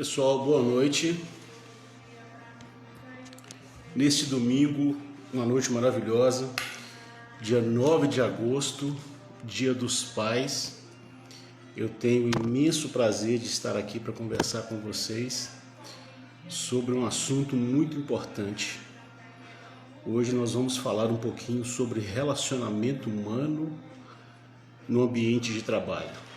Pessoal, boa noite. Neste domingo, uma noite maravilhosa, dia 9 de agosto, Dia dos Pais. Eu tenho o imenso prazer de estar aqui para conversar com vocês sobre um assunto muito importante. Hoje nós vamos falar um pouquinho sobre relacionamento humano no ambiente de trabalho.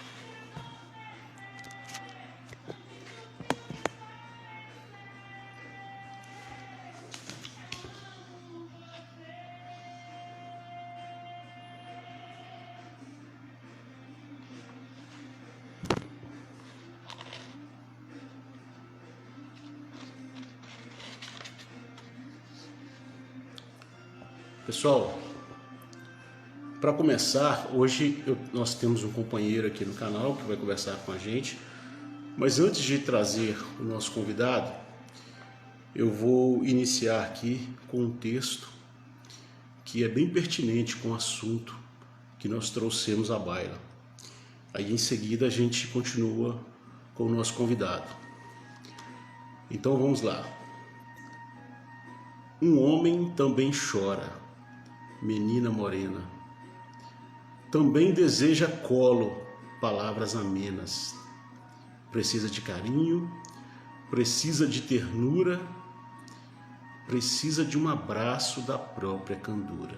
Pessoal, para começar, hoje nós temos um companheiro aqui no canal que vai conversar com a gente, mas antes de trazer o nosso convidado, eu vou iniciar aqui com um texto que é bem pertinente com o assunto que nós trouxemos à baila. Aí em seguida a gente continua com o nosso convidado. Então vamos lá. Um homem também chora, menina morena. Também deseja colo, palavras amenas. Precisa de carinho, precisa de ternura, precisa de um abraço da própria candura.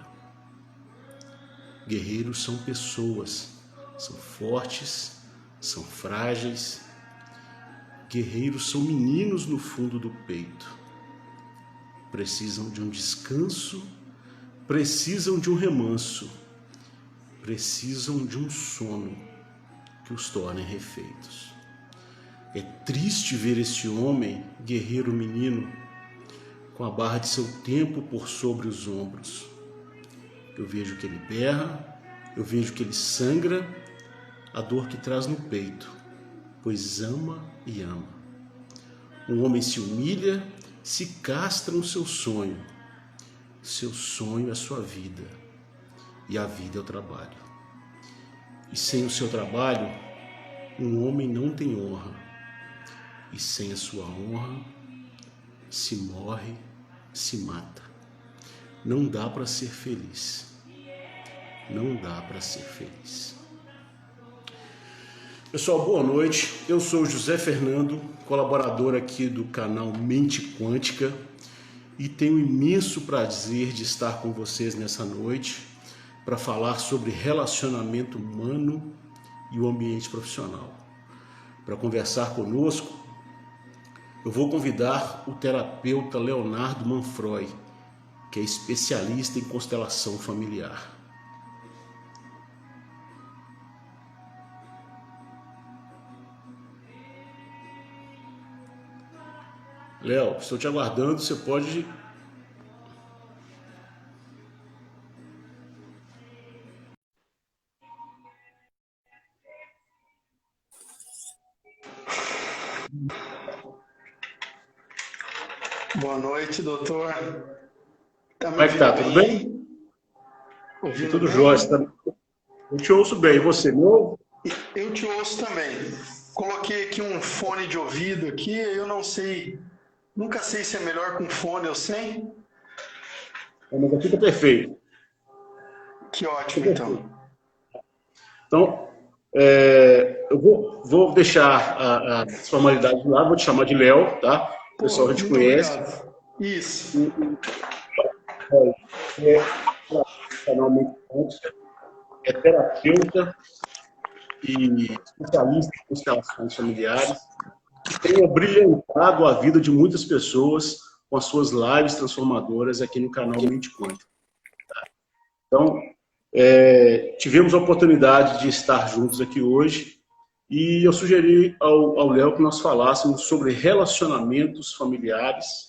Guerreiros são pessoas, são fortes, são frágeis. Guerreiros são meninos no fundo do peito. Precisam de um descanso, precisam de um remanso, precisam de um sono que os torne refeitos. É triste ver este homem, guerreiro menino, com a barra de seu tempo por sobre os ombros. Eu vejo que ele berra, eu vejo que ele sangra, a dor que traz no peito, pois ama e ama. Um homem se humilha, se castra no seu sonho. Seu sonho é sua vida, e a vida é o trabalho. E sem o seu trabalho, um homem não tem honra. E sem a sua honra, se morre, se mata. Não dá para ser feliz. Não dá para ser feliz. Pessoal, boa noite. Eu sou o José Fernando, colaborador aqui do canal Mente Quântica, e tenho um imenso prazer de estar com vocês nessa noite para falar sobre relacionamento humano e o ambiente profissional. Para conversar conosco, eu vou convidar o terapeuta Leonardo Manfroy, que é especialista em constelação familiar. Léo, estou te aguardando, você pode... Boa noite, doutor. Tá me Como é que tá? ouvindo Tudo bem? bem? Ouvindo Tudo bem? jóia. Eu te ouço bem. E você, meu? Eu te ouço também. Coloquei aqui um fone de ouvido aqui, eu não sei, nunca sei se é melhor com fone ou sem. Mas aqui tá perfeito. Que ótimo, então. Então, eu vou deixar as formalidades de lado, vou te chamar de Léo, tá? O pessoal já te Muito conhece. obrigado. Isso. É terapeuta e especialista em constelações familiares. Tem brilhantado a vida de muitas pessoas com as suas lives transformadoras aqui no canal Mente Quântica. Então, tivemos a oportunidade de estar juntos aqui hoje e eu sugeri ao Léo que nós falássemos sobre relacionamentos familiares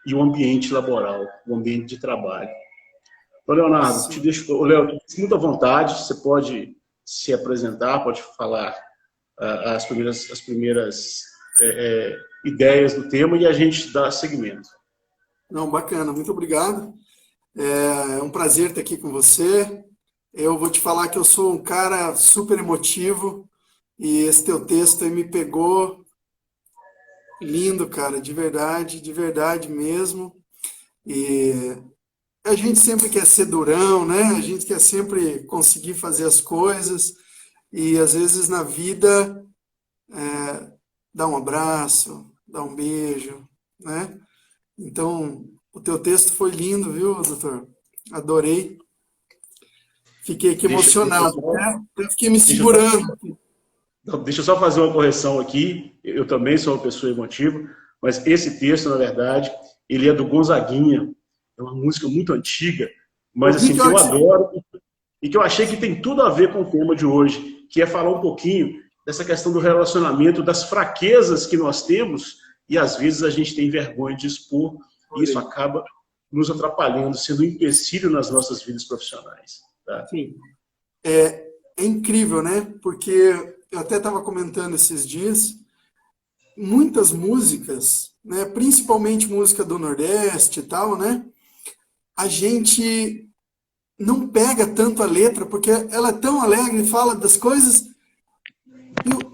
e o ambiente laboral, o ambiente de trabalho. Então, Leonardo, Léo, muita vontade, você pode se apresentar, pode falar as primeiras ideias do tema e a gente dá seguimento. Não, bacana, muito obrigado. É um prazer estar aqui com você. Eu vou te falar que eu sou um cara super emotivo e esse teu texto aí me pegou Lindo, cara, de verdade mesmo. E a gente sempre quer ser durão, né? A gente quer sempre conseguir fazer as coisas. E às vezes na vida, dá um abraço, dá um beijo, né? Então, o teu texto foi lindo, viu, doutor? Adorei. Fiquei aqui Deixa emocionado, só, né? Eu fiquei me deixa eu só segurando. Então, deixa eu só fazer uma correção aqui. Eu também sou uma pessoa emotiva, mas esse texto, na verdade, ele é do Gonzaguinha. É uma música muito antiga, Eu mas vi assim que que a hora eu que você... adoro e que eu achei que tem tudo a ver com o tema de hoje, que é falar um pouquinho dessa questão do relacionamento, das fraquezas que nós temos e às vezes a gente tem vergonha de expor e isso Adorei. acaba nos atrapalhando, sendo um empecilho nas nossas vidas profissionais. Tá? Sim. É incrível, né? Porque eu até estava comentando esses dias, muitas músicas, né? Principalmente música do Nordeste e tal, né? A gente não pega tanto a letra, porque ela é tão alegre, fala das coisas.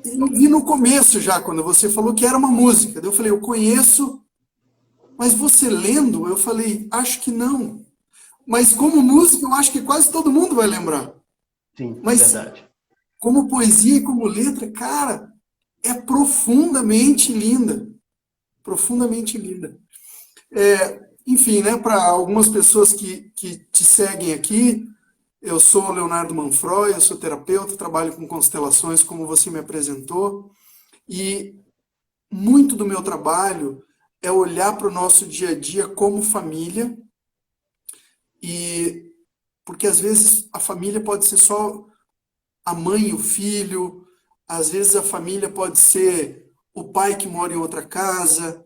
Eu vi no começo já, quando você falou que era uma música. Daí eu falei, eu conheço, mas você lendo, eu falei, acho que não. Mas como música, eu acho que quase todo mundo vai lembrar. Sim, Mas verdade. como poesia e como letra, cara, é profundamente linda. Profundamente linda. Enfim, né, para algumas pessoas que te seguem aqui, eu sou Leonardo Manfroy, eu sou terapeuta, trabalho com constelações, como você me apresentou, e muito do meu trabalho é olhar para o nosso dia a dia como família, e porque às vezes a família pode ser só a mãe e o filho, às vezes a família pode ser o pai que mora em outra casa,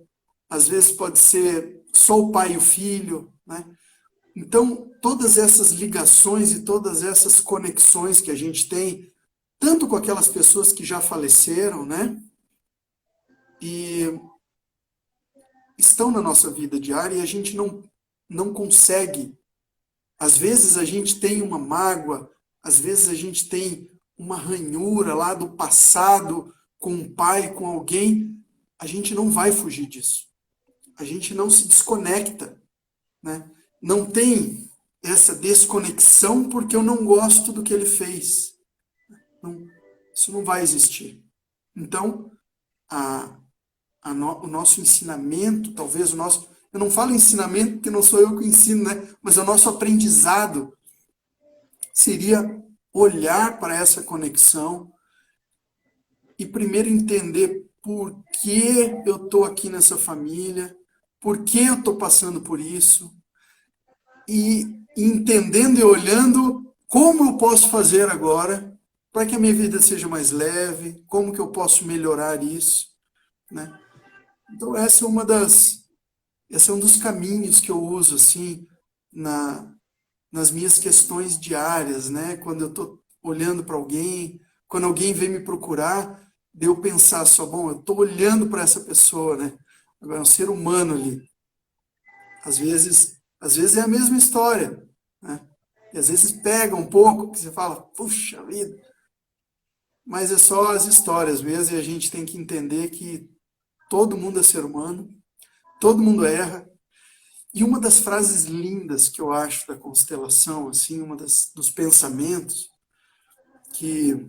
às vezes pode ser só o pai e o filho, né? Então, todas essas ligações e todas essas conexões que a gente tem, tanto com aquelas pessoas que já faleceram, né? E estão na nossa vida diária e a gente não consegue. Às vezes a gente tem uma mágoa, às vezes a gente tem uma ranhura lá do passado com um pai, com alguém, a gente não vai fugir disso. A gente não se desconecta, né? Não tem essa desconexão porque eu não gosto do que ele fez. Não, isso não vai existir. Então, o nosso ensinamento, talvez o nosso. Eu não falo ensinamento porque não sou eu que ensino, né? Mas o nosso aprendizado seria olhar para essa conexão e primeiro entender por que eu estou aqui nessa família, por que eu estou passando por isso, e entendendo e olhando como eu posso fazer agora para que a minha vida seja mais leve, como que eu posso melhorar isso, né? Então esse é um dos caminhos que eu uso assim nas minhas questões diárias, né? Quando eu estou olhando para alguém, quando alguém vem me procurar, de eu pensar só, bom, eu estou olhando para essa pessoa, né? Agora é um ser humano ali. Às vezes é a mesma história, né? E às vezes pega um pouco, que você fala, puxa vida, mas é só as histórias mesmo, e a gente tem que entender que todo mundo é ser humano, todo mundo erra. E uma das frases lindas que eu acho da constelação, assim, dos pensamentos, que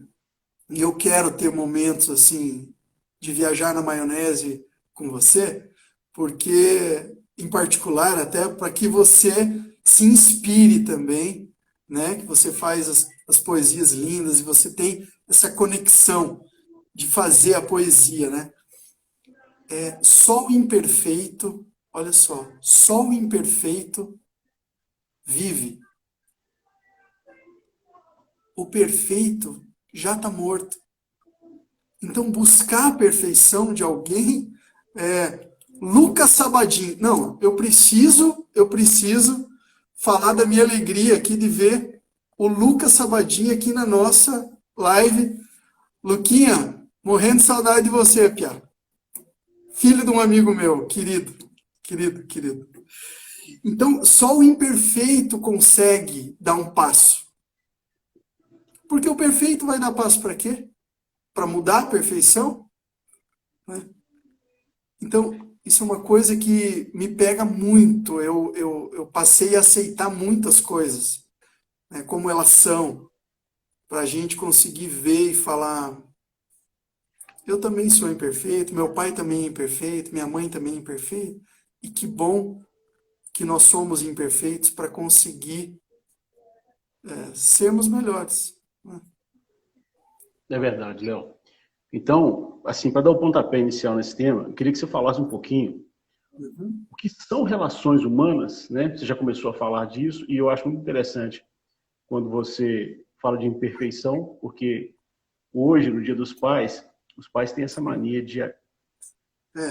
eu quero ter momentos assim de viajar na maionese com você, porque, em particular, até para que você se inspire também, né? Que você faz as poesias lindas e você tem essa conexão de fazer a poesia, né? Só o imperfeito, olha só o imperfeito vive. O perfeito já está morto. Então, buscar a perfeição de alguém Lucas Sabadin. Não, eu preciso falar da minha alegria aqui de ver o Lucas Sabadin aqui na nossa live. Luquinha, morrendo de saudade de você, Pia. Filho de um amigo meu, querido, querido, querido. Então, só o imperfeito consegue dar um passo. Porque o perfeito vai dar passo para quê? Para mudar a perfeição? Né? Então, isso é uma coisa que me pega muito. Eu passei a aceitar muitas coisas, né, como elas são, para a gente conseguir ver e falar: eu também sou imperfeito, meu pai também é imperfeito, minha mãe também é imperfeita, e que bom que nós somos imperfeitos para conseguir sermos melhores, né? É verdade, Léo. Então, assim, para dar o pontapé inicial nesse tema, eu queria que você falasse um pouquinho Uhum. o que são relações humanas, né? Você já começou a falar disso, e eu acho muito interessante quando você fala de imperfeição, porque hoje, no Dia dos Pais, os pais têm essa mania de É,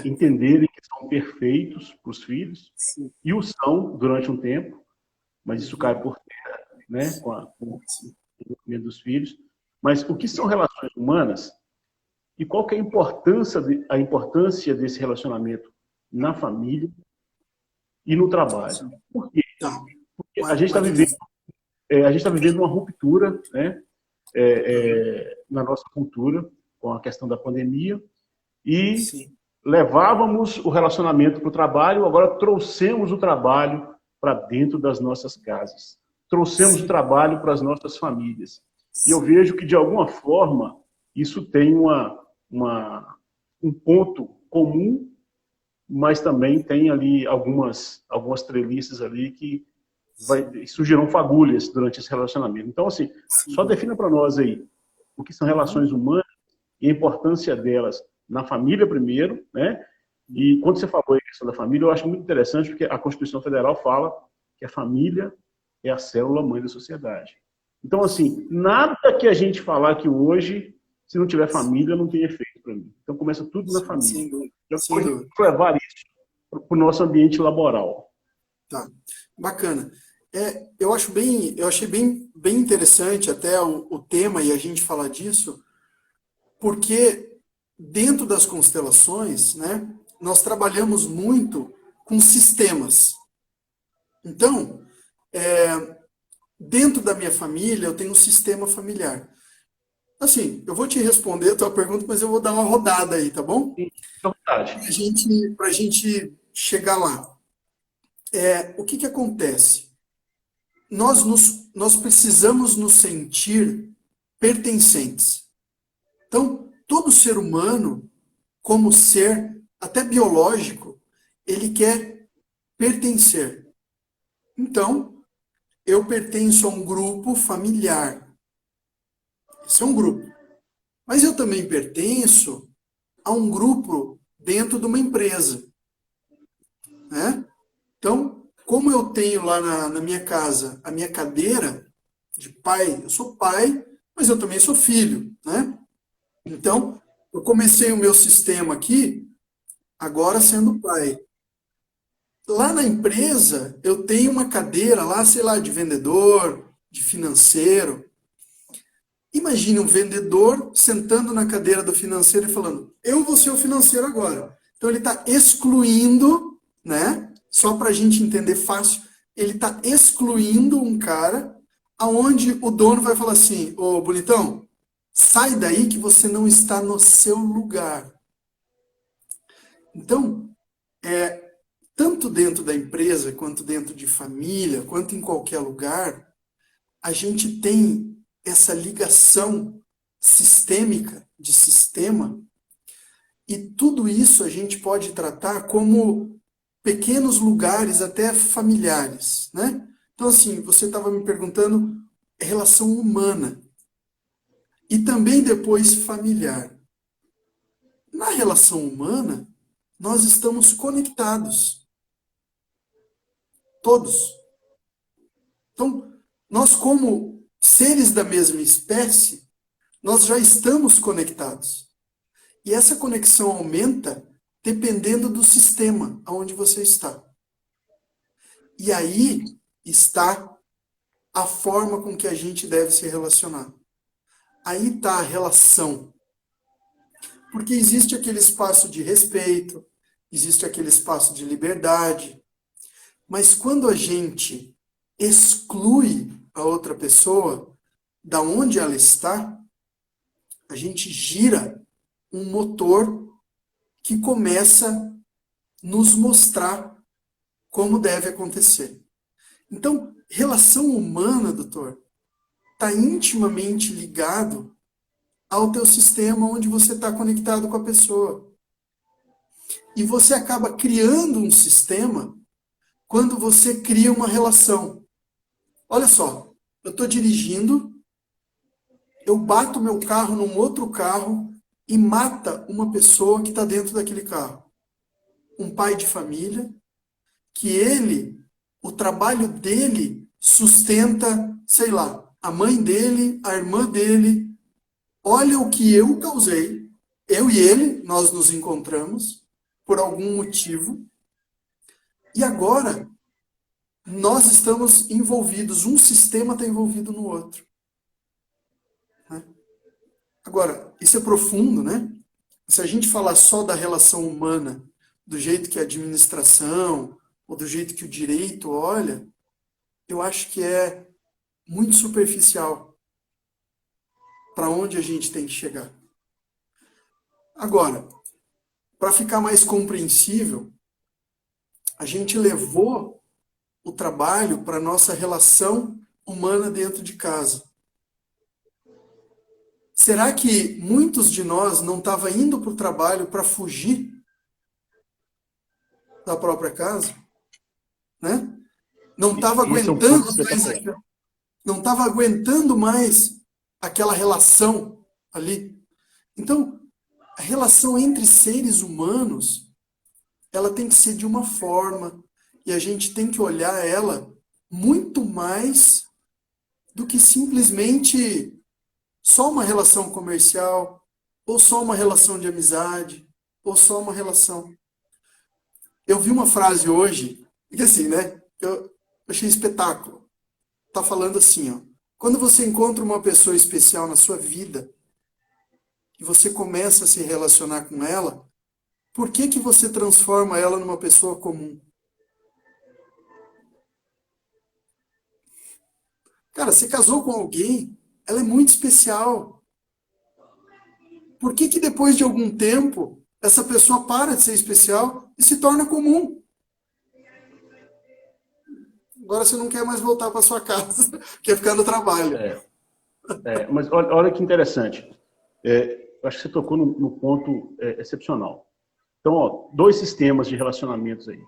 entenderem que são perfeitos para os filhos, sim. e o são durante um tempo, mas isso cai Uhum. por terra, né, com o Sim. desenvolvimento dos filhos. Mas o que são relações humanas e qual que é a importância desse relacionamento na família e no trabalho? Sim. Por quê? Tá, Porque a gente está vivendo, maravilha. uma ruptura, né, na nossa cultura com a questão da pandemia e Sim. levávamos o relacionamento para o trabalho, agora trouxemos o trabalho para dentro das nossas casas. Trouxemos o Sim. trabalho para as nossas famílias. E eu Sim. vejo que, de alguma forma, isso tem um ponto comum, mas também tem ali algumas treliças ali que surgirão fagulhas durante esse relacionamento. Então, assim, só Sim. defina para nós aí o que são Uhum. relações humanas e a importância delas na família primeiro, né? E quando você falou a questão da família, eu acho muito interessante porque a Constituição Federal fala que a família é a célula mãe da sociedade. Então, assim, nada que a gente falar aqui hoje, se não tiver família, não tem efeito para mim. Então, começa tudo na Sim, família. sem dúvida, Eu sem gosto dúvida. de levar isso para o nosso ambiente laboral. Tá, bacana. Eu achei bem interessante até o tema e a gente falar disso, porque dentro das constelações, né, nós trabalhamos muito com sistemas. Então, dentro da minha família, eu tenho um sistema familiar. Assim, eu vou te responder a tua pergunta, mas eu vou dar uma rodada aí, tá bom? Fica à vontade. Pra gente chegar lá. O que que acontece? Nós precisamos nos sentir pertencentes. Então, todo ser humano, como ser até biológico, ele quer pertencer. Então, eu pertenço a um grupo familiar. Esse é um grupo. Mas eu também pertenço a um grupo dentro de uma empresa, né? Então, como eu tenho lá na minha casa a minha cadeira de pai, eu sou pai, mas eu também sou filho, né? Então, eu comecei o meu sistema aqui, agora sendo pai. Lá na empresa, eu tenho uma cadeira lá, sei lá, de vendedor, de financeiro. Imagine um vendedor sentando na cadeira do financeiro e falando: eu vou ser o financeiro agora. Então, ele está excluindo, né? Só para a gente entender fácil, ele está excluindo um cara aonde o dono vai falar assim: ô bonitão, sai daí que você não está no seu lugar. Então, tanto dentro da empresa, quanto dentro de família, quanto em qualquer lugar, a gente tem essa ligação sistêmica, de sistema, e tudo isso a gente pode tratar como pequenos lugares, até familiares, né? Então, assim, você estava me perguntando relação humana e também depois familiar. Na relação humana, nós estamos conectados, todos. Então, nós como seres da mesma espécie, nós já estamos conectados. E essa conexão aumenta dependendo do sistema onde você está. E aí está a forma com que a gente deve se relacionar. Aí está a relação. Porque existe aquele espaço de respeito, existe aquele espaço de liberdade, mas quando a gente exclui a outra pessoa da onde ela está, a gente gira um motor que começa nos mostrar como deve acontecer. Então, relação humana, doutor, está intimamente ligado ao teu sistema onde você está conectado com a pessoa. E você acaba criando um sistema quando você cria uma relação. Olha só, eu estou dirigindo, eu bato meu carro num outro carro e mata uma pessoa que está dentro daquele carro. Um pai de família, que o trabalho dele sustenta, sei lá, a mãe dele, a irmã dele. Olha o que eu causei, eu e ele, nós nos encontramos por algum motivo, e agora nós estamos envolvidos, um sistema está envolvido no outro. Agora, isso é profundo, né? Se a gente falar só da relação humana, do jeito que a administração, ou do jeito que o direito olha, eu acho que é muito superficial para onde a gente tem que chegar. Agora, para ficar mais compreensível, a gente levou o trabalho para a nossa relação humana dentro de casa. Será que muitos de nós não estavam indo para o trabalho para fugir da própria casa? Né? Não estava aguentando mais aquela relação ali. Então, a relação entre seres humanos, ela tem que ser de uma forma, e a gente tem que olhar ela muito mais do que simplesmente só uma relação comercial, ou só uma relação de amizade, ou só uma relação. Eu vi uma frase hoje, que assim, né? Eu achei espetáculo. Tá falando assim, ó. Quando você encontra uma pessoa especial na sua vida, e você começa a se relacionar com ela, por que que você transforma ela numa pessoa comum? Cara, você casou com alguém, ela é muito especial. Por que que depois de algum tempo, essa pessoa para de ser especial e se torna comum? Agora você não quer mais voltar para sua casa, quer ficar no trabalho. Mas olha que interessante. Eu acho que você tocou no ponto excepcional. Então, ó, 2 sistemas de relacionamentos aí.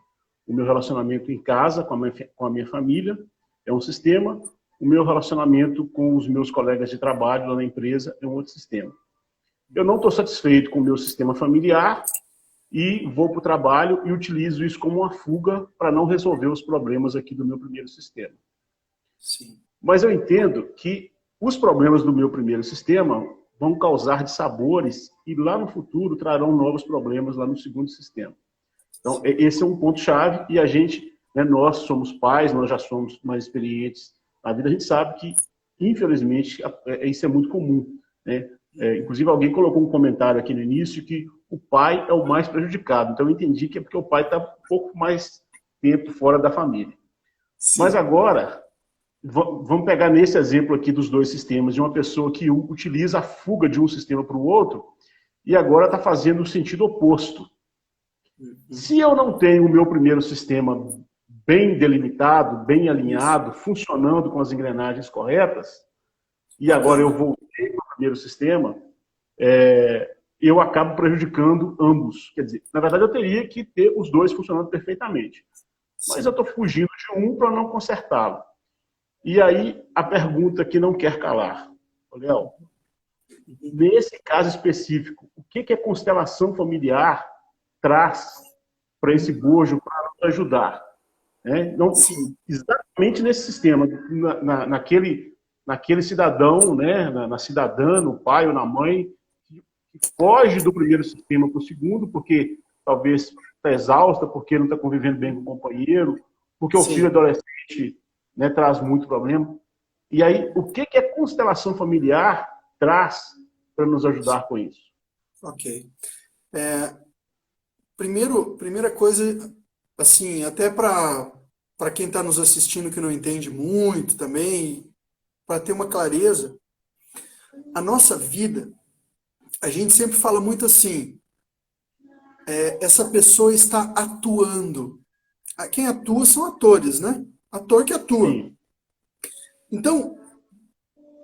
O meu relacionamento em casa, com a minha família, é um sistema. O meu relacionamento com os meus colegas de trabalho lá na empresa é um outro sistema. Eu não estou satisfeito com o meu sistema familiar e vou para o trabalho e utilizo isso como uma fuga para não resolver os problemas aqui do meu primeiro sistema. Sim. Mas eu entendo que os problemas do meu primeiro sistema vão causar dissabores e lá no futuro trarão novos problemas lá no segundo sistema. Então, esse é um ponto-chave e a gente, né, nós somos pais, nós já somos mais experientes na vida, a gente sabe que, infelizmente, isso é muito comum, né? Inclusive, alguém colocou um comentário aqui no início que o pai é o mais prejudicado. Então, eu entendi que é porque o pai está um pouco mais tempo fora da família. Sim. Mas agora, vamos pegar nesse exemplo aqui dos 2 sistemas, de uma pessoa que utiliza a fuga de um sistema para o outro e agora está fazendo o sentido oposto. Se eu não tenho o meu primeiro sistema bem delimitado, bem alinhado, funcionando com as engrenagens corretas, e agora eu voltei para o primeiro sistema, eu acabo prejudicando ambos. Quer dizer, na verdade eu teria que ter os 2 funcionando perfeitamente. Mas eu estou fugindo de um para não consertá-lo. E aí a pergunta que não quer calar. Léo, nesse caso específico, o que a constelação familiar traz para esse bojo para nos ajudar? Não, exatamente nesse sistema, naquele cidadão, né, na cidadã, no pai ou na mãe, que foge do primeiro sistema para o segundo, porque talvez está exausta, porque não está convivendo bem com o companheiro, porque o filho adolescente, né, traz muito problema. E aí, o que a constelação familiar traz para nos ajudar com isso? Ok. Primeira coisa, assim, até para quem está nos assistindo que não entende muito também, para ter uma clareza, a nossa vida, a gente sempre fala muito assim, essa pessoa está atuando. Quem atua são atores, né? Ator que atua. Sim. Então,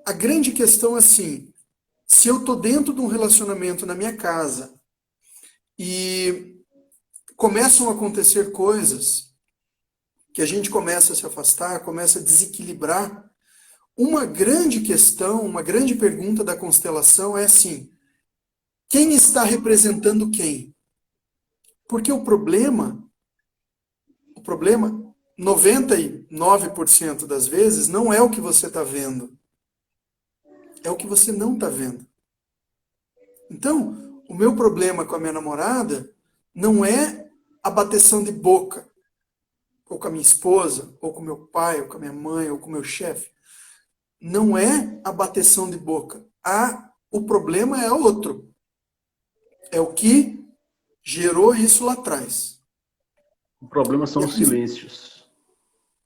a grande questão é assim, se eu estou dentro de um relacionamento na minha casa e começam a acontecer coisas que a gente começa a se afastar, começa a desequilibrar, uma grande questão, uma grande pergunta da constelação é assim, quem está representando quem? Porque o problema 99% das vezes não é o que você está vendo, é o que você não está vendo. Então, o meu problema com a minha namorada não é a bateção de boca, ou com a minha esposa, ou com meu pai, ou com a minha mãe, ou com o meu chefe. Não é a bateção de boca. O problema é outro. É o que gerou isso lá atrás. O problema são os silêncios.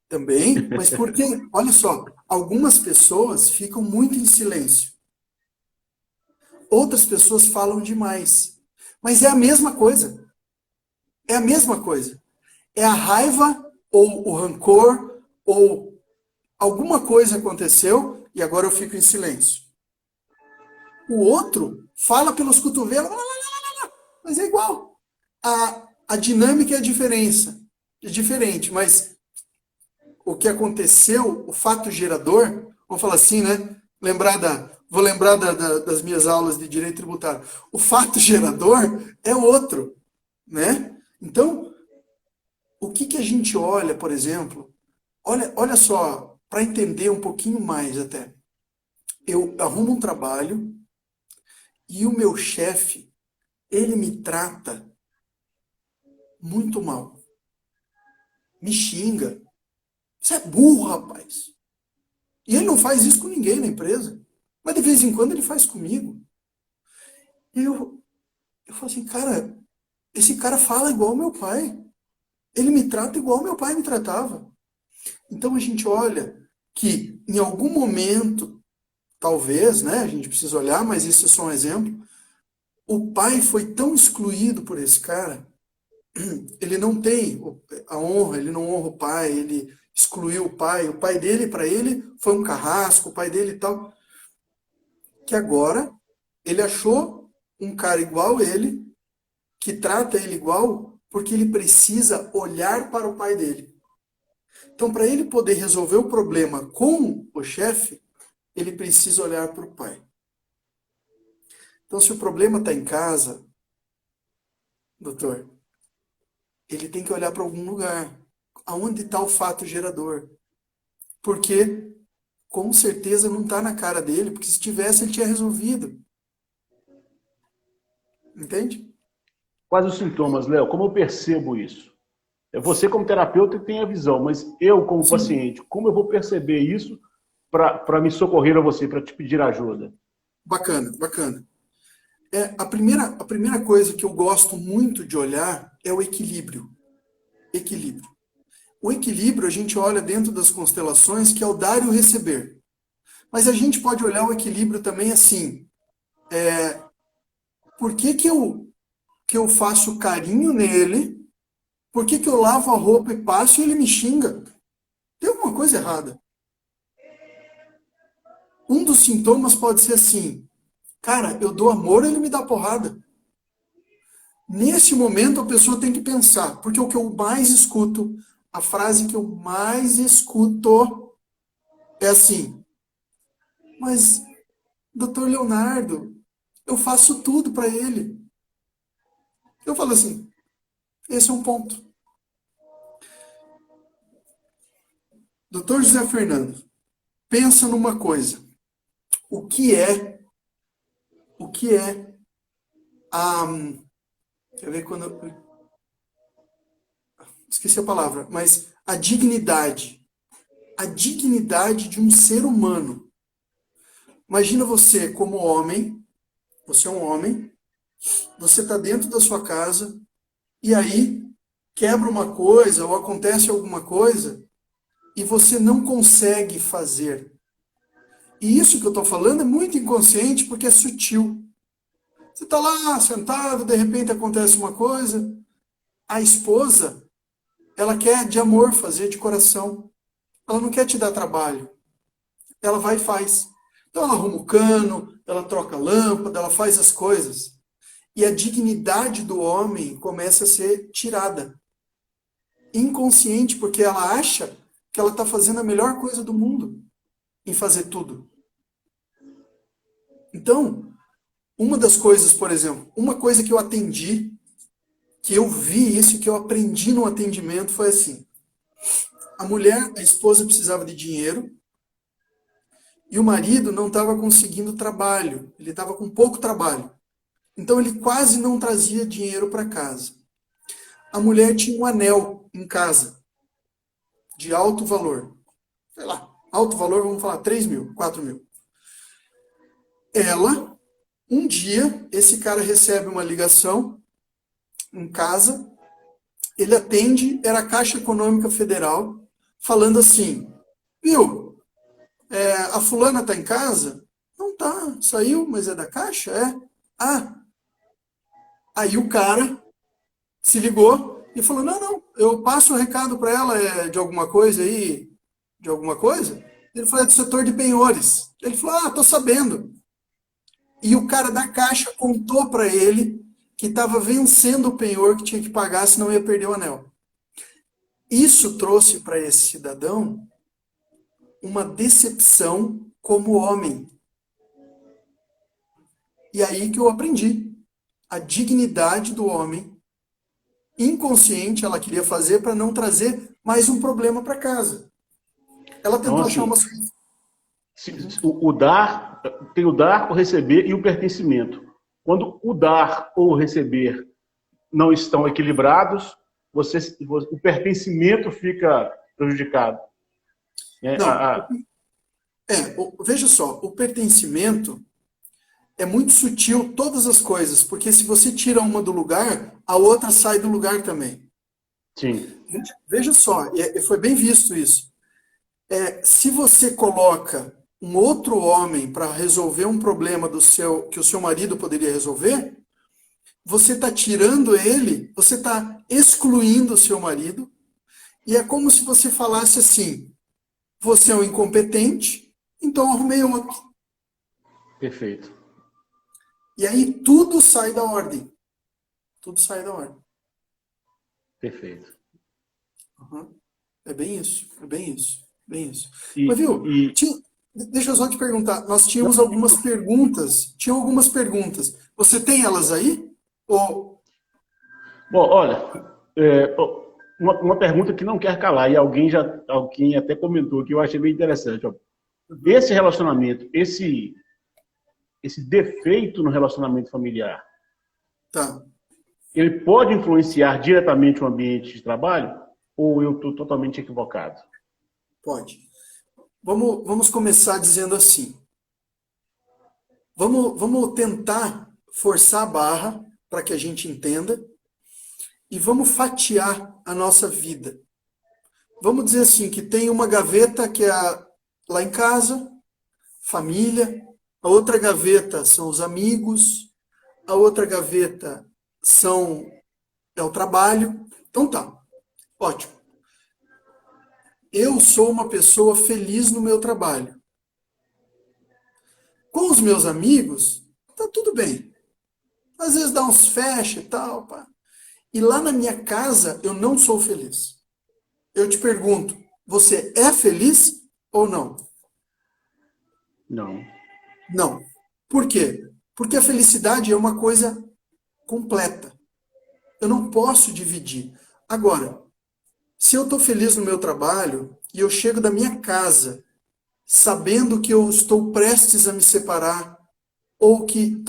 Também, mas porque, olha só, algumas pessoas ficam muito em silêncio. Outras pessoas falam demais. Mas é a mesma coisa. É a mesma coisa. É a raiva, ou o rancor, ou alguma coisa aconteceu e agora eu fico em silêncio. O outro fala pelos cotovelos, mas é igual. A dinâmica é diferente, mas o que aconteceu, o fato gerador, vamos falar assim, né? Vou lembrar das minhas aulas de direito tributário. O fato gerador é outro, né? Então, o que a gente olha, por exemplo, olha só, para entender um pouquinho mais até. Eu arrumo um trabalho e o meu chefe, ele me trata muito mal. Me xinga. Você é burro, rapaz. E ele não faz isso com ninguém na empresa. Mas de vez em quando ele faz comigo. E eu falo assim, cara, esse cara fala igual ao meu pai. Ele me trata igual meu pai me tratava. Então a gente olha que em algum momento, talvez, né, a gente precisa olhar, mas isso é só um exemplo, o pai foi tão excluído por esse cara, ele não tem a honra, ele não honra o pai, ele excluiu o pai dele, para ele, foi um carrasco, o pai dele e tal, que agora ele achou um cara igual ele, que trata ele igual, porque ele precisa olhar para o pai dele. Então, para ele poder resolver o problema com o chefe, ele precisa olhar para o pai. Então, se o problema está em casa, doutor, ele tem que olhar para algum lugar. Aonde está o fato gerador? Porque, com certeza, não está na cara dele, porque se tivesse, ele tinha resolvido. Entende? Quais os sintomas, Léo? Como eu percebo isso? É você como terapeuta que tem a visão, mas eu como paciente, como eu vou perceber isso para me socorrer a você, para te pedir ajuda? Bacana, bacana. A primeira coisa que eu gosto muito de olhar é o equilíbrio. Equilíbrio. O equilíbrio a gente olha dentro das constelações, que é o dar e o receber. Mas a gente pode olhar o equilíbrio também assim. Por que eu faço carinho nele? Por que eu lavo a roupa e passo e ele me xinga? Tem alguma coisa errada. Um dos sintomas pode ser assim, cara, eu dou amor, ele me dá porrada. Nesse momento a pessoa tem que pensar, porque o que eu mais escuto, a frase que eu mais escuto é assim, mas, doutor Leonardo, eu faço tudo para ele. Eu falo assim, esse é um ponto. Doutor José Fernando, pensa numa coisa. O que é a... Quer ver quando... Esqueci a palavra, mas a dignidade. A dignidade de um ser humano. Imagina você como homem, você é um homem, você está dentro da sua casa, e aí quebra uma coisa ou acontece alguma coisa, e você não consegue fazer. E isso que eu estou falando é muito inconsciente porque é sutil. Você está lá sentado, de repente acontece uma coisa. A esposa, ela quer de amor fazer, de coração. Ela não quer te dar trabalho. Ela vai e faz. Então ela arruma o cano, ela troca a lâmpada, ela faz as coisas. E a dignidade do homem começa a ser tirada. Inconsciente, porque ela acha que ela está fazendo a melhor coisa do mundo em fazer tudo. Então, uma das coisas, por exemplo, uma coisa que eu atendi, que eu vi isso, que eu aprendi no atendimento foi assim. A mulher, a esposa precisava de dinheiro e o marido não estava conseguindo trabalho. Ele estava com pouco trabalho. Então ele quase não trazia dinheiro para casa. A mulher tinha um anel em casa de alto valor. Sei lá, alto valor, vamos falar 3 mil, 4 mil. Ela, um dia, esse cara recebe uma ligação em casa, ele atende, era a Caixa Econômica Federal, falando assim, viu, a fulana está em casa? Não tá, saiu, mas é da Caixa? É. Ah, aí o cara se ligou e falou, não, eu passo o recado para ela de alguma coisa aí, de alguma coisa? Ele falou, é do setor de penhores. Ele falou, tô sabendo. E o cara da Caixa contou para ele que estava vencendo o penhor, que tinha que pagar, senão ia perder o anel. Isso trouxe para esse cidadão uma decepção como homem. E aí que eu aprendi. A dignidade do homem, inconsciente, ela queria fazer para não trazer mais um problema para casa. Ela tentou Então, achar uma assim, solução. o dar, tem o dar, o receber e o pertencimento. Quando o dar ou o receber não estão equilibrados, o pertencimento fica prejudicado. Não, veja só, o pertencimento é muito sutil, todas as coisas, porque se você tira uma do lugar, a outra sai do lugar também. Sim. Veja só, foi bem visto isso. Se você coloca um outro homem para resolver um problema que o seu marido poderia resolver, você está tirando ele, você está excluindo o seu marido, e é como se você falasse assim, você é um incompetente, então arrumei outro. Perfeito. E aí tudo sai da ordem. Tudo sai da ordem. Perfeito. Uhum. É bem isso, é bem isso, bem isso. E, Mas viu, e... deixa eu só te perguntar, nós tínhamos algumas perguntas, Você tem elas aí? Ou... Bom, olha, uma pergunta que não quer calar, e alguém até comentou que eu achei bem interessante. Ó. Esse relacionamento, esse defeito no relacionamento familiar, Tá. ele pode influenciar diretamente o ambiente de trabalho? Ou eu estou totalmente equivocado? Pode. Vamos começar dizendo assim. Vamos tentar forçar a barra para que a gente entenda e vamos fatiar a nossa vida. Vamos dizer assim, que tem uma gaveta que é lá em casa, família, a outra gaveta são os amigos, a outra gaveta é o trabalho. Então tá, ótimo. Eu sou uma pessoa feliz no meu trabalho. Com os meus amigos, tá tudo bem. Às vezes dá uns fecha e tal, pá. E lá na minha casa, eu não sou feliz. Eu te pergunto, você é feliz ou não? Não. Não. Por quê? Porque a felicidade é uma coisa completa. Eu não posso dividir. Agora, se eu estou feliz no meu trabalho e eu chego da minha casa sabendo que eu estou prestes a me separar ou que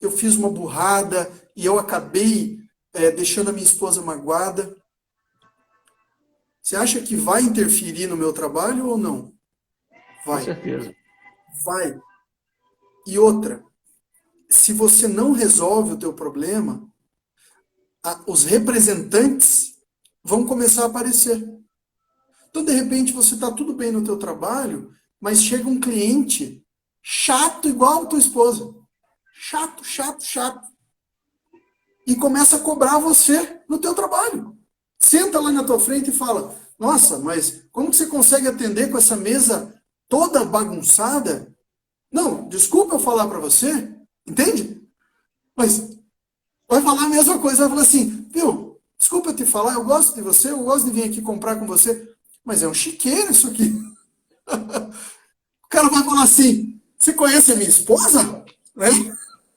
eu fiz uma burrada e eu acabei deixando a minha esposa magoada, você acha que vai interferir no meu trabalho ou não? Vai. Com certeza. Vai. E outra, se você não resolve o teu problema, os representantes vão começar a aparecer. Então, de repente, você está tudo bem no teu trabalho, mas chega um cliente chato igual a tua esposa. chato, chato, chato. E começa a cobrar você no teu trabalho. Senta lá na tua frente e fala, nossa, mas como que você consegue atender com essa mesa toda bagunçada? Não, desculpa eu falar para você, entende? Mas vai falar a mesma coisa, vai falar assim, viu, desculpa eu te falar, eu gosto de você, eu gosto de vir aqui comprar com você, mas é um chiqueiro isso aqui. O cara vai falar assim, você conhece a minha esposa? Né?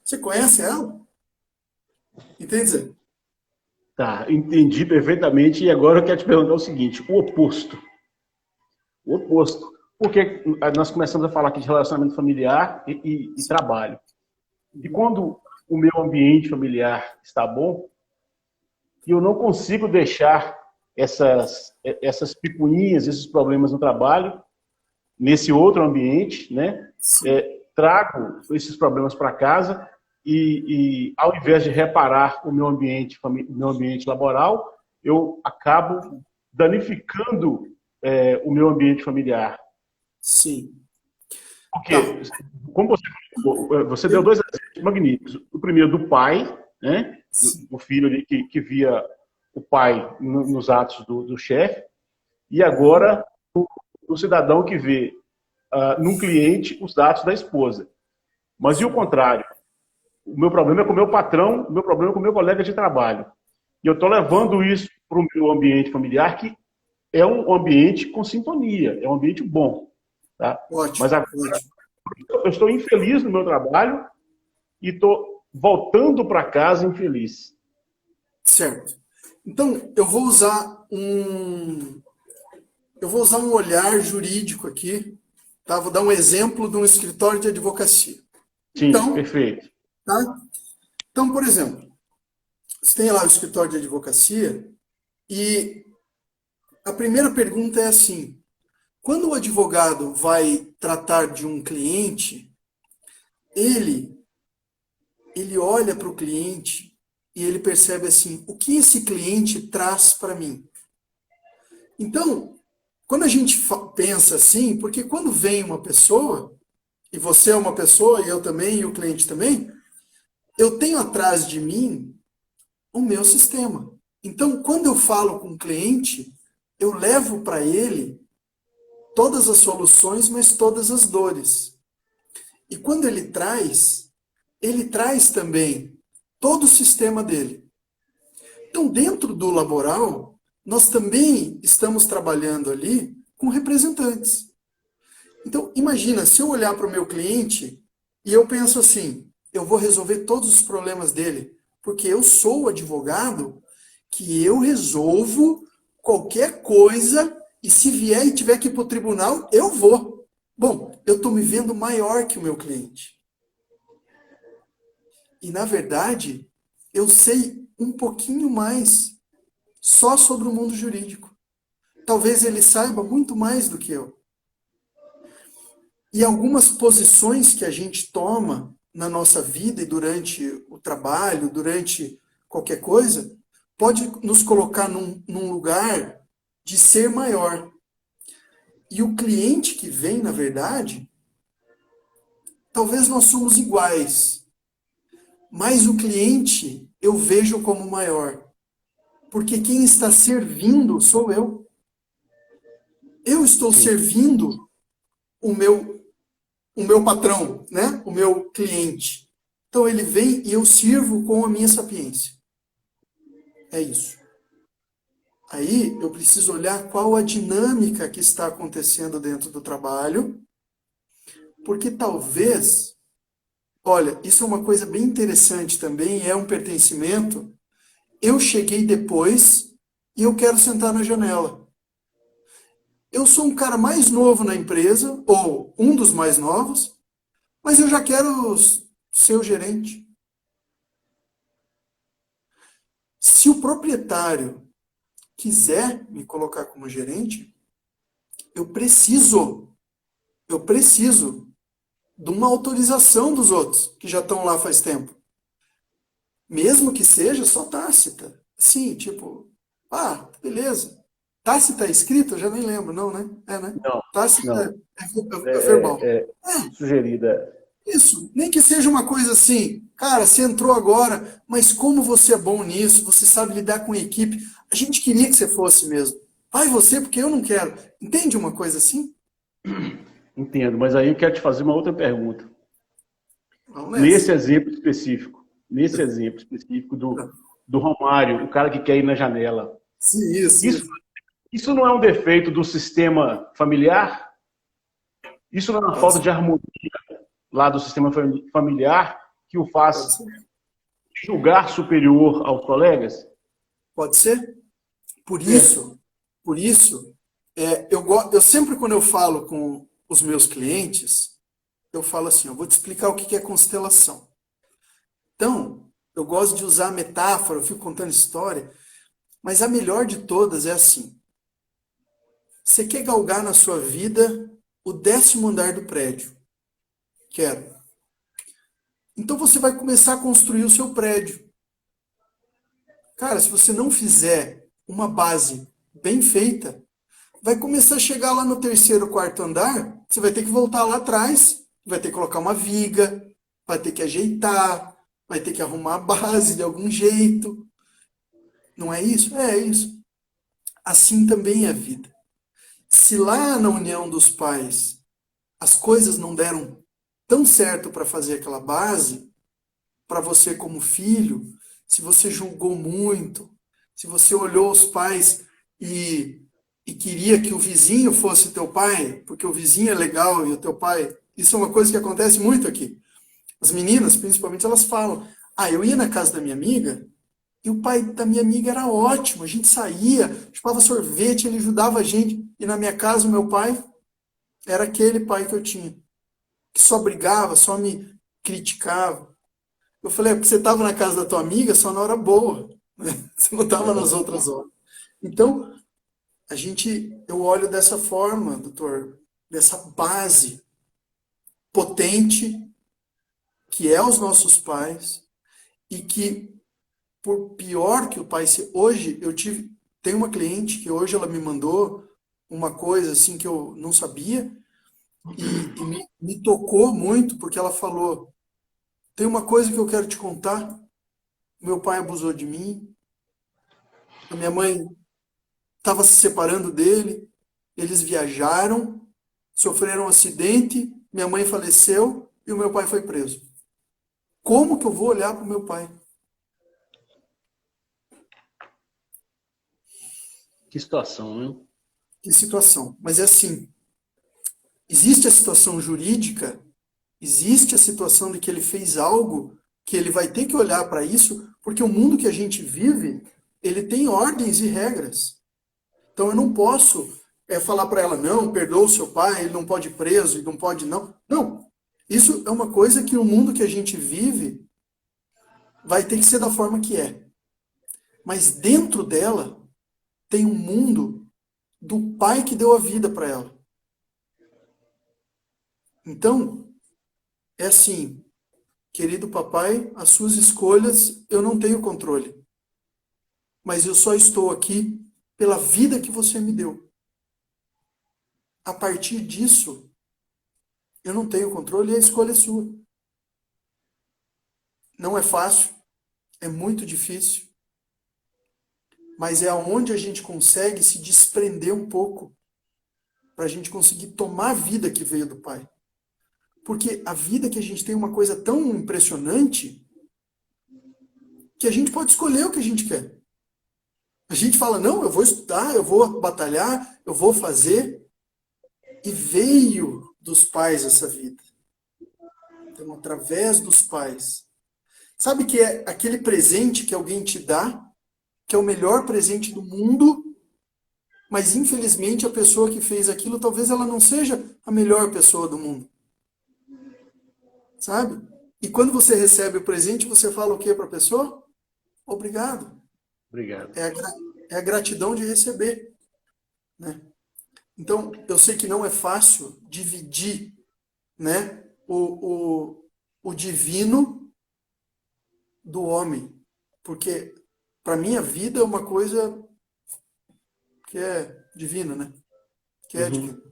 Você conhece ela? Entende? Tá, entendi perfeitamente. E agora eu quero te perguntar o seguinte: o oposto. O oposto. Porque nós começamos a falar aqui de relacionamento familiar e trabalho. E quando o meu ambiente familiar está bom, e eu não consigo deixar essas picuinhas, esses problemas no trabalho, nesse outro ambiente, né? Trago esses problemas para casa e ao invés de reparar o meu ambiente laboral, eu acabo danificando o meu ambiente familiar. Sim. Porque, como você deu dois exemplos magníficos. O primeiro do pai, né? O filho ali que via o pai nos atos do chefe, e agora o cidadão que vê num cliente os atos da esposa. Mas e o contrário? O meu problema é com o meu patrão, o meu problema é com o meu colega de trabalho. E eu estou levando isso para o meu ambiente familiar, que é um ambiente com sintonia, é um ambiente bom. Tá? Ótimo, Mas agora, ótimo. eu estou infeliz no meu trabalho e estou voltando para casa infeliz. Certo. Então, eu vou usar um olhar jurídico aqui, tá? Vou dar um exemplo de um escritório de advocacia. Sim, Então, perfeito. tá? Então, por exemplo, você tem lá o escritório de advocacia e a primeira pergunta é assim: quando o advogado vai tratar de um cliente, ele olha para o cliente e ele percebe assim, o que esse cliente traz para mim? Então, quando a gente pensa assim, porque quando vem uma pessoa, e você é uma pessoa, e eu também, e o cliente também, eu tenho atrás de mim o meu sistema. Então, quando eu falo com o cliente, eu levo para ele todas as soluções, mas todas as dores. E quando ele traz também todo o sistema dele. Então, dentro do laboral, nós também estamos trabalhando ali com representantes. Então, imagina, se eu olhar para o meu cliente e eu penso assim, eu vou resolver todos os problemas dele, porque eu sou o advogado que eu resolvo qualquer coisa e se vier e tiver que ir para o tribunal, eu vou. Bom, eu estou me vendo maior que o meu cliente. E, na verdade, eu sei um pouquinho mais só sobre o mundo jurídico. Talvez ele saiba muito mais do que eu. E algumas posições que a gente toma na nossa vida e durante o trabalho, durante qualquer coisa, pode nos colocar num lugar de ser maior. E o cliente que vem, na verdade, talvez nós somos iguais, mas o cliente eu vejo como maior. Porque quem está servindo sou eu. Eu estou servindo o meu patrão, né? O meu cliente. Então ele vem e eu sirvo com a minha sapiência. É isso. Aí eu preciso olhar qual a dinâmica que está acontecendo dentro do trabalho, porque talvez, olha, isso é uma coisa bem interessante também, é um pertencimento. Eu cheguei depois e eu quero sentar na janela. Eu sou um cara mais novo na empresa, ou um dos mais novos, mas eu já quero ser o gerente. Se o proprietário quiser me colocar como gerente, eu preciso de uma autorização dos outros, que já estão lá faz tempo. Mesmo que seja só tácita. Sim, tipo, beleza. Tácita é escrita? Eu já nem lembro, não, né? É, né? Não, Tácita não. é verbal. Sugerida. Isso, nem que seja uma coisa assim, cara, você entrou agora, mas como você é bom nisso, você sabe lidar com a equipe, a gente queria que você fosse mesmo. Vai você, porque eu não quero. Entende uma coisa assim? Entendo, mas aí eu quero te fazer uma outra pergunta. Vamos Nesse nessa. exemplo específico do Romário, o cara que quer ir na janela, Sim, isso, isso, isso. isso não é um defeito do sistema familiar? Isso não é uma Pode falta ser, de harmonia lá do sistema familiar que o pode faz ser. julgar superior aos colegas? Pode ser. Por É. isso, por isso, eu sempre quando eu falo com os meus clientes, eu falo assim, eu vou te explicar o que é constelação. Então, eu gosto de usar metáfora, eu fico contando história, mas a melhor de todas é assim. Você quer galgar na sua vida o 10º andar do prédio? Quero. Então você vai começar a construir o seu prédio. Cara, se você não fizer uma base bem feita, vai começar a chegar lá no 3º, 4º andar, você vai ter que voltar lá atrás, vai ter que colocar uma viga, vai ter que ajeitar, vai ter que arrumar a base de algum jeito. Não é isso? É isso. Assim também é a vida. Se lá na união dos pais as coisas não deram tão certo para fazer aquela base, para você como filho, se você julgou muito, se você olhou os pais e, e queria que o vizinho fosse teu pai, porque o vizinho é legal e o teu pai. Isso é uma coisa que acontece muito aqui. As meninas, principalmente, elas falam: ah, eu ia na casa da minha amiga e o pai da minha amiga era ótimo, a gente saía, chupava sorvete, ele ajudava a gente. E na minha casa, o meu pai era aquele pai que eu tinha, que só brigava, só me criticava. Eu falei, é porque você estava na casa da tua amiga só na hora boa, né? Você não estava nas outras horas. Então, eu olho dessa forma, doutor, dessa base potente que é os nossos pais e que, por pior que o pai se... Hoje, tem uma cliente que hoje ela me mandou uma coisa assim que eu não sabia e me tocou muito porque ela falou, tem uma coisa que eu quero te contar, meu pai abusou de mim, a minha mãe estava se separando dele, eles viajaram, sofreram um acidente, minha mãe faleceu e o meu pai foi preso. Como que eu vou olhar para o meu pai? Que situação, né? Que situação. Mas é assim, existe a situação jurídica, existe a situação de que ele fez algo que ele vai ter que olhar para isso, porque o mundo que a gente vive, ele tem ordens e regras. Então eu não posso falar para ela, não, perdoa o seu pai, ele não pode ir preso, ele não pode não. Não, isso é uma coisa que o mundo que a gente vive vai ter que ser da forma que é. Mas dentro dela tem um mundo do pai que deu a vida para ela. Então, é assim, querido papai, as suas escolhas eu não tenho controle. Mas eu só estou aqui pela vida que você me deu. A partir disso, eu não tenho controle e a escolha é sua. Não é fácil, é muito difícil, mas é aonde a gente consegue se desprender um pouco para a gente conseguir tomar a vida que veio do Pai. Porque a vida que a gente tem é uma coisa tão impressionante que a gente pode escolher o que a gente quer. A gente fala, não, eu vou estudar, eu vou batalhar, eu vou fazer. E veio dos pais essa vida. Então, através dos pais. Sabe que é aquele presente que alguém te dá, que é o melhor presente do mundo, mas infelizmente a pessoa que fez aquilo, talvez ela não seja a melhor pessoa do mundo. Sabe? E quando você recebe o presente, você fala o que para a pessoa? Obrigado. Obrigado. É a gratidão de receber, né? Então, eu sei que não é fácil dividir, né, o divino do homem, porque para mim a vida é uma coisa que é divina, né? Que é divina. Uhum.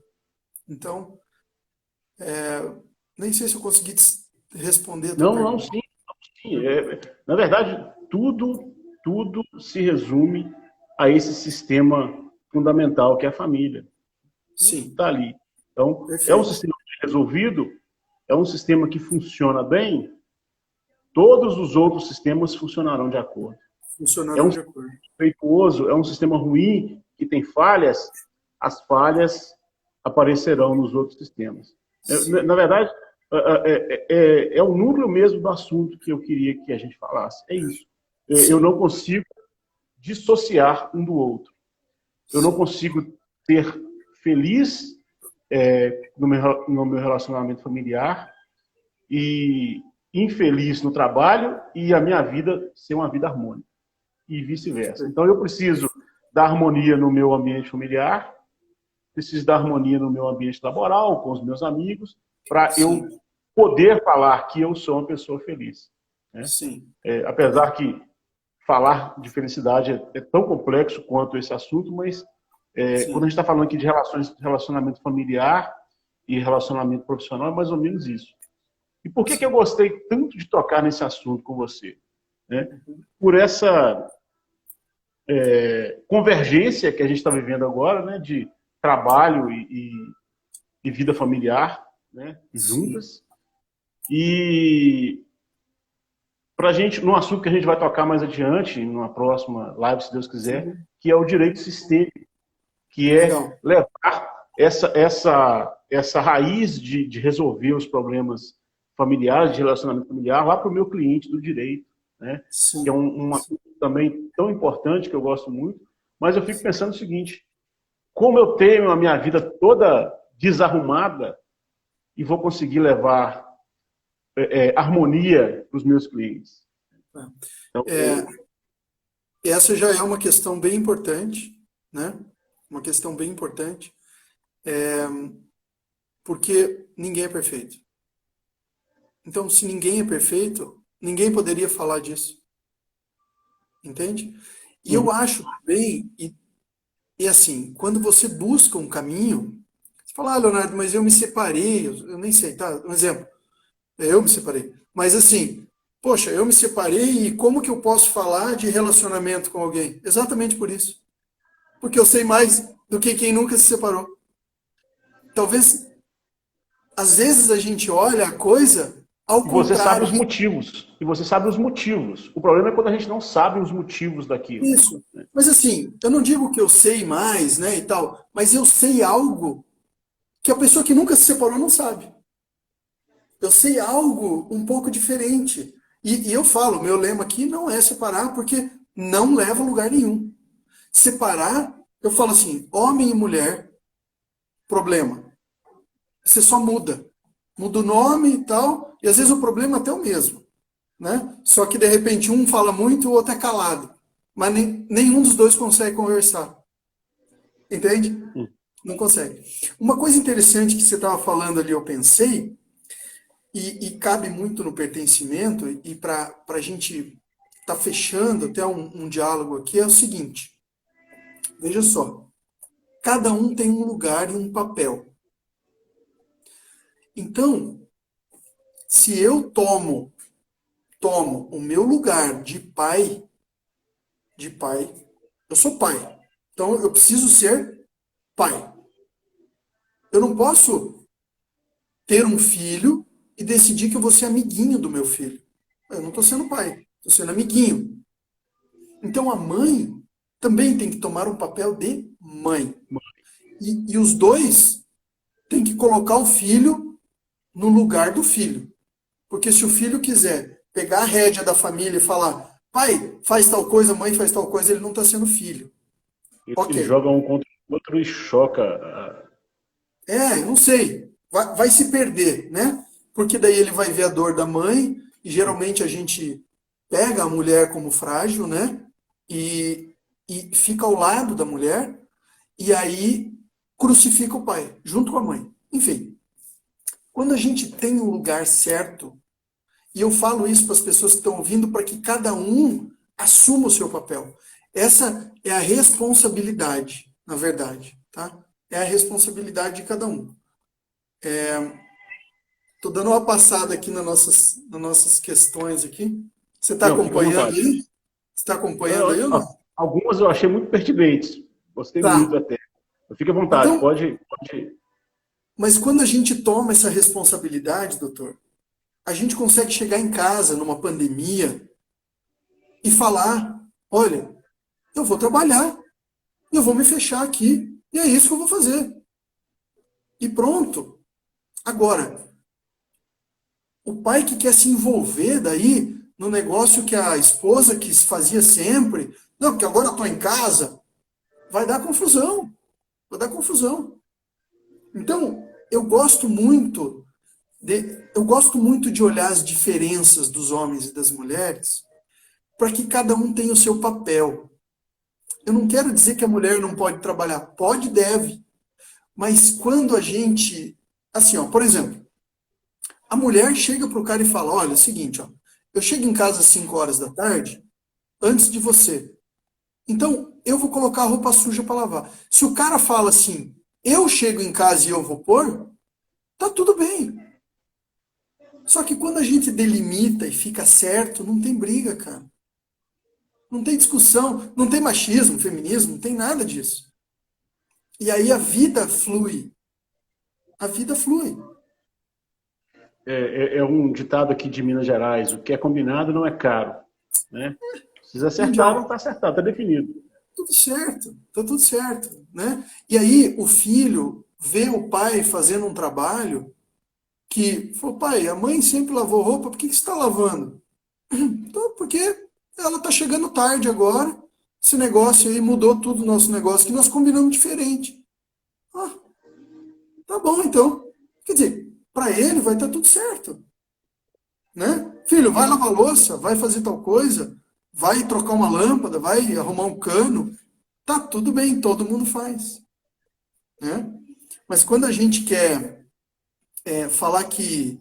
Então, nem sei se eu consegui responder a tua pergunta. Não, sim. Sim. Na verdade, tudo se resume a esse sistema fundamental que é a família. Sim. Está ali. Então, Perfeito. é um sistema resolvido, é um sistema que funciona bem, todos os outros sistemas funcionarão de acordo. Funcionarão de acordo. Defeituoso, é um sistema ruim, que tem falhas, as falhas aparecerão nos outros sistemas. Na verdade, é o núcleo mesmo do assunto que eu queria que a gente falasse. É isso. Eu não consigo dissociar um do outro. Eu não consigo ter feliz no meu relacionamento familiar e infeliz no trabalho e a minha vida ser uma vida harmônica. E vice-versa. Então, eu preciso da harmonia no meu ambiente familiar, preciso da harmonia no meu ambiente laboral, com os meus amigos, para eu poder falar que eu sou uma pessoa feliz. Né? Sim. Apesar que falar de felicidade é tão complexo quanto esse assunto, mas quando a gente está falando aqui de relacionamento familiar e relacionamento profissional, é mais ou menos isso. E por que eu gostei tanto de tocar nesse assunto com você? Né? Por essa convergência que a gente está vivendo agora, né, de trabalho e vida familiar, né, juntas. E para a gente, num assunto que a gente vai tocar mais adiante, numa próxima live, se Deus quiser, que é o direito sistêmico, que é levar essa raiz de resolver os problemas familiares, de relacionamento familiar, lá para o meu cliente do direito, né? Que é um assunto também tão importante, que eu gosto muito, mas eu fico pensando o seguinte, como eu tenho a minha vida toda desarrumada e vou conseguir levar harmonia para os meus clientes? Então, essa já é uma questão bem importante, né? Uma questão bem importante, porque ninguém é perfeito. Então, se ninguém é perfeito, ninguém poderia falar disso. Entende? E eu acho bem, e assim, quando você busca um caminho, você fala, Leonardo, mas eu me separei, eu nem sei, tá? Um exemplo, eu me separei. Mas assim, poxa, eu me separei e como que eu posso falar de relacionamento com alguém? Exatamente por isso. Porque eu sei mais do que quem nunca se separou. Talvez, às vezes a gente olha a coisa ao contrário. Você sabe os motivos. E você sabe os motivos. O problema é quando a gente não sabe os motivos daquilo. Isso. Mas assim, eu não digo que eu sei mais, né, e tal, mas eu sei algo que a pessoa que nunca se separou não sabe. Eu sei algo um pouco diferente. E eu falo, meu lema aqui não é separar, porque não leva a lugar nenhum. Separar, eu falo assim, homem e mulher, problema. Você só muda. Muda o nome e tal, e às vezes o problema é até o mesmo. Né? Só que de repente um fala muito e o outro é calado. Mas nenhum dos dois consegue conversar. Entende? Não consegue. Uma coisa interessante que você estava falando ali, eu pensei, e cabe muito no pertencimento, e para a gente estar fechando até um diálogo aqui, é o seguinte. Veja só. Cada um tem um lugar e um papel. Então, se eu tomo o meu lugar de pai, eu sou pai. Então, eu preciso ser pai. Eu não posso ter um filho e decidir que eu vou ser amiguinho do meu filho. Eu não estou sendo pai, estou sendo amiguinho. Então, a mãe também tem que tomar um papel de mãe. E os dois têm que colocar o filho no lugar do filho. Porque se o filho quiser pegar a rédea da família e falar, pai, faz tal coisa, mãe faz tal coisa, ele não está sendo filho. Ele joga um contra o outro e choca. Não sei. Vai se perder, né? Porque daí ele vai ver a dor da mãe, e geralmente a gente pega a mulher como frágil, né? E fica ao lado da mulher, e aí crucifica o pai, junto com a mãe. Enfim, quando a gente tem um lugar certo, e eu falo isso para as pessoas que estão ouvindo, para que cada um assuma o seu papel. Essa é a responsabilidade, na verdade, tá? É a responsabilidade de cada um. Tô dando uma passada aqui nas nossas questões aqui. Você está Não, fica à acompanhando vontade. aí? Você está acompanhando aí ou não? Algumas eu achei muito pertinentes. Gostei Tá. muito até. Fique à vontade, Então, pode. mas quando a gente toma essa responsabilidade, doutor, a gente consegue chegar em casa numa pandemia e falar: olha, eu vou trabalhar, eu vou me fechar aqui, e é isso que eu vou fazer. E pronto. Agora, o pai que quer se envolver daí no negócio que a esposa que fazia sempre, não, porque agora eu estou em casa, vai dar confusão. Vai dar confusão. Então, eu gosto muito de olhar as diferenças dos homens e das mulheres, para que cada um tenha o seu papel. Eu não quero dizer que a mulher não pode trabalhar, pode e deve, mas quando a gente, assim, ó, por exemplo, a mulher chega pro cara e fala: olha, é o seguinte, ó, eu chego em casa às 5 horas da tarde, antes de você. Então, eu vou colocar a roupa suja para lavar. Se o cara fala assim: eu chego em casa e eu vou pôr, tá tudo bem. Só que quando a gente delimita e fica certo, não tem briga, cara. Não tem discussão, não tem machismo, feminismo, não tem nada disso. E aí a vida flui. A vida flui. É um ditado aqui de Minas Gerais: o que é combinado não é caro. Né? Vocês acertaram, Mundial. está acertado, está definido. Tudo certo, tá tudo certo, né? E aí o filho vê o pai fazendo um trabalho que, falou: pai, a mãe sempre lavou roupa, por que que você está lavando? Então, porque ela tá chegando tarde agora, esse negócio aí mudou tudo o nosso negócio, que nós combinamos diferente. Ah, tá bom então. Quer dizer, para ele vai estar tudo certo, né? Filho, vai lavar louça, vai fazer tal coisa, vai trocar uma lâmpada, vai arrumar um cano, tá tudo bem, todo mundo faz, né? Mas quando a gente quer falar que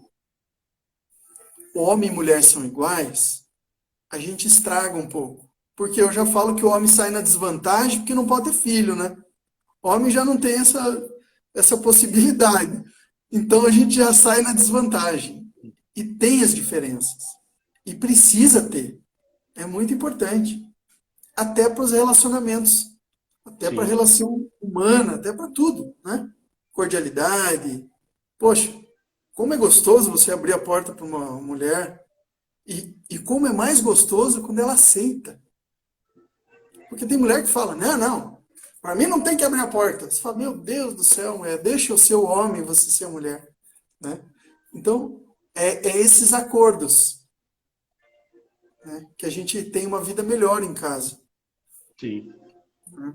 homem e mulher são iguais, a gente estraga um pouco. Porque eu já falo que o homem sai na desvantagem porque não pode ter filho, né? O homem já não tem essa possibilidade. Então a gente já sai na desvantagem. E tem as diferenças. E precisa ter. É muito importante. Até para os relacionamentos. Até para a Sim. relação humana, até para tudo, né? Cordialidade. Poxa, como é gostoso você abrir a porta para uma mulher. E como é mais gostoso quando ela aceita. Porque tem mulher que fala: não, não, para mim não tem que abrir a porta. Você fala: meu Deus do céu, deixa eu ser o homem, você ser a mulher. Né? Então, é esses acordos, né, que a gente tem uma vida melhor em casa. Sim. Né?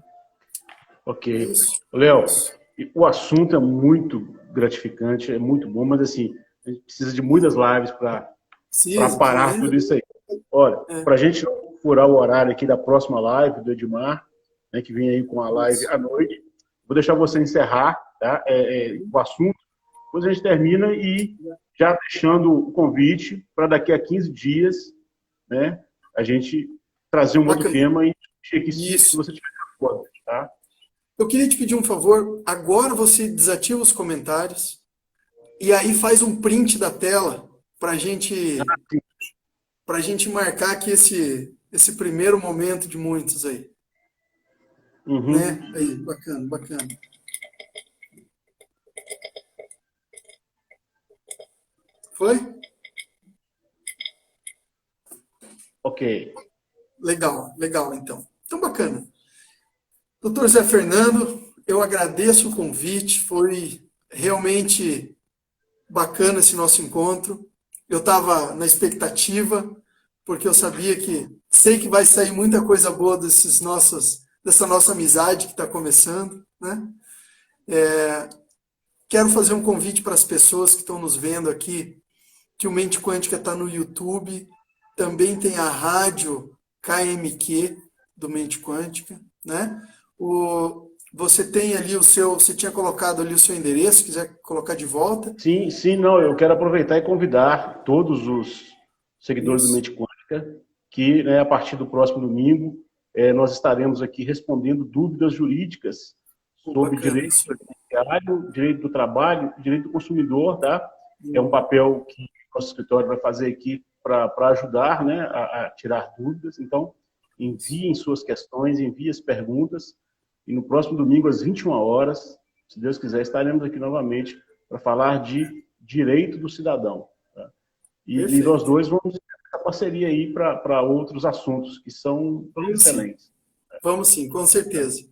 Ok. É isso. Léo, Isso. o assunto é muito gratificante, é muito bom, mas assim, a gente precisa de muitas lives para Precisa, precisa parar tudo ainda. isso aí. Olha, É, para a gente não furar o horário aqui da próxima live do Edmar, né, que vem aí com a live isso. à noite, vou deixar você encerrar, tá, o assunto, depois a gente termina e já deixando o convite para daqui a 15 dias, né, a gente trazer um outro Bacana. tema e discutir aqui se Isso. você tiver de acordo, tá? Eu queria te pedir um favor. Agora você desativa os comentários e aí faz um print da tela para gente marcar aqui esse primeiro momento de muitos aí. Né? Uhum. Aí, bacana, bacana. Foi? Ok. Legal, legal, então. Então, bacana. Doutor Zé Fernando, eu agradeço o convite, foi realmente bacana esse nosso encontro. Eu estava na expectativa, porque eu sabia sei que vai sair muita coisa boa dessa nossa amizade que está começando, né? Quero fazer um convite para as pessoas que estão nos vendo aqui, que o Mente Quântica está no YouTube, também tem a rádio KMQ do Mente Quântica, né? Você tem ali você tinha colocado ali o seu endereço, se quiser colocar de volta. Sim, sim, não, eu quero aproveitar e convidar todos os seguidores do Isso, Mente Quântica que, né, a partir do próximo domingo, nós estaremos aqui respondendo dúvidas jurídicas pô, sobre bacana direito isso. previdenciário, direito do trabalho, direito do consumidor, tá? é um papel que nosso escritório vai fazer aqui para ajudar, né, a tirar dúvidas. Então, enviem suas questões, enviem as perguntas, e no próximo domingo, às 21 horas, se Deus quiser, estaremos aqui novamente para falar de direito do cidadão. Tá? E nós dois vamos ter essa parceria aí para outros assuntos que são excelentes. Vamos sim, com certeza.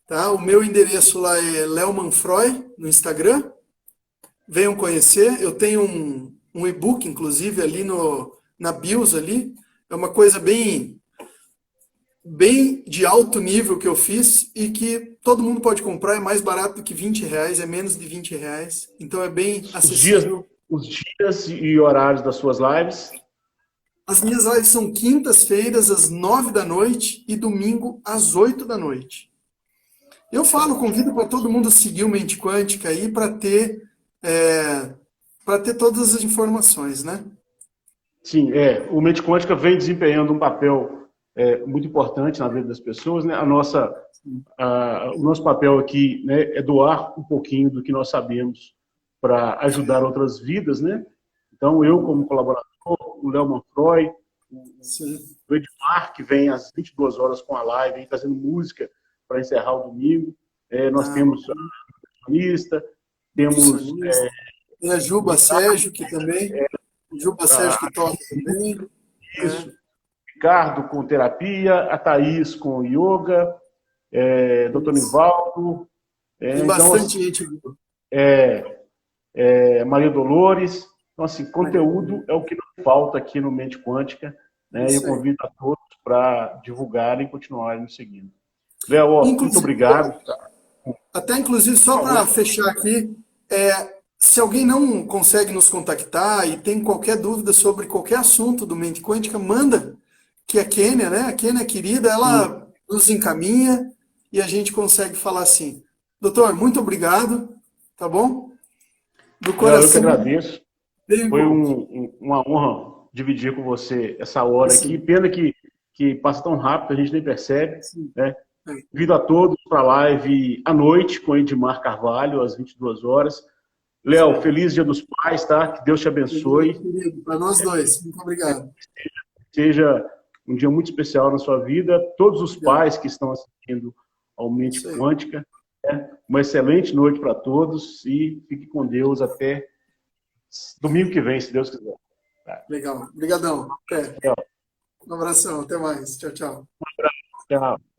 Tá? O meu endereço lá é Léo Manfroy, no Instagram. Venham conhecer. Eu tenho um e-book, inclusive, ali na BIOS ali. É uma coisa bem de alto nível que eu fiz e que todo mundo pode comprar. É mais barato do que R$20, é menos de R$20. Então é bem acessível. Os dias e horários das suas lives? As minhas lives são quintas-feiras, às 9 da noite e domingo, às 8 da noite. Eu convido para todo mundo seguir o Mente Quântica aí para ter todas as informações, né? Sim, o Mente Quântica vem desempenhando um papel muito importante na vida das pessoas, né? O nosso papel aqui, né, é doar um pouquinho do que nós sabemos para ajudar outras vidas, né? Então, eu como colaborador, o Léo Manfroy, o Edmar, que vem às 22 horas com a live, aí, trazendo música para encerrar o domingo. Nós temos a nutricionista, temos... Tem a Juba Sérgio, que também... Juba Sérgio, que toca também. Isso. Ricardo com terapia, a Thaís com yoga, Dr. Nivaldo. Tem bastante gente boa. Maria Dolores. Então, assim, conteúdo é o que não falta aqui no Mente Quântica, né? E eu convido a todos para divulgarem e continuarem nos seguindo. Léo, muito obrigado. Até, inclusive, só para fechar aqui, se alguém não consegue nos contactar e tem qualquer dúvida sobre qualquer assunto do Mente Quântica, manda, que a Kênia, né? A Kênia é querida, ela nos encaminha e a gente consegue falar assim. Doutor, muito obrigado, tá bom? Do coração. Eu que agradeço. Foi uma honra dividir com você essa hora aqui. Pena que passa tão rápido, a gente nem percebe. Né? Convido a todos para a live à noite com Edmar Carvalho, às 22 horas. Léo, feliz Dia dos Pais, tá? Que Deus te abençoe. Para nós dois. Muito obrigado. Seja um dia muito especial na sua vida. Todos os pais que estão assistindo ao Mente Quântica. Uma excelente noite para todos e fique com Deus até domingo que vem, se Deus quiser. Legal. Obrigadão. Um abração. Até mais. Tchau, tchau. Um abraço. Tchau.